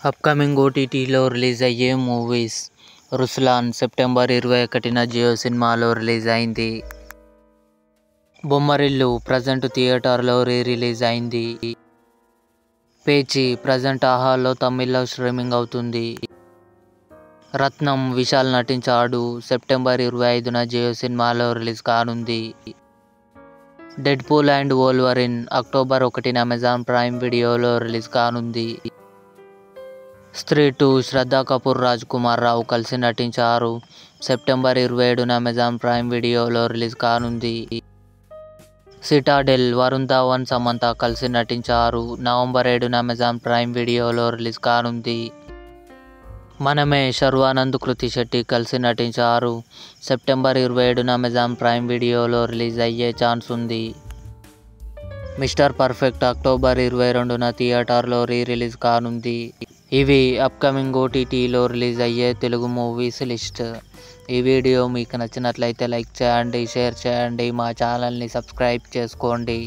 Upcoming ఓటీటీలో release అయ్యే movies. 'Ruslaan' September 21న Jio సినిమాలో రిలీజ్ అయింది. 'బొమ్మరిల్లు' ప్రజెంట్ థియేటర్లో రిలీజ్ అయింది. 'పేచి' ప్రజెంట్ ఆహాలో తమిళ్లో స్ట్రీమింగ్ అవుతుంది. 'రత్నం' విశాల్ నటించాడు. సెప్టెంబర్ 25న జియో సినిమాలో రిలీజ్ కానుంది. 'డెడ్పూల్ అండ్ వోల్వరిన్' అక్టోబర్ 1న అమెజాన్ ప్రైమ్ వీడియోలో రిలీజ్ కానుంది. 'స్త్రీ 2' శ్రద్ధా కపూర్, రాజ్ కుమార్ రావు కలిసి నటించారు. సెప్టెంబర్ 27న అమెజాన్ ప్రైమ్ వీడియోలో రిలీజ్ కానుంది. 'సిటాడెల్' వరుణ్ ధవన్, సమంత కలిసి నటించారు. నవంబర్ 7న అమెజాన్ ప్రైమ్ వీడియోలో రిలీజ్ కానుంది. 'మనమే' శర్వానంద్, కృతి శెట్టి కలిసి నటించారు. సెప్టెంబర్ 27న అమెజాన్ ప్రైమ్ వీడియోలో రిలీజ్ అయ్యే ఛాన్స్ ఉంది. 'మిస్టర్ పర్ఫెక్ట్' అక్టోబర్ 22న థియేటర్లో రిలీజ్ కానుంది. ఇవి అప్కమింగ్ ఓటీటీలో రిలీజ్ అయ్యే తెలుగు మూవీస్ లిస్ట్. ఈ వీడియో మీకు నచ్చినట్లయితే లైక్ చేయండి, షేర్ చేయండి, మా ఛానల్ని సబ్స్క్రైబ్ చేసుకోండి.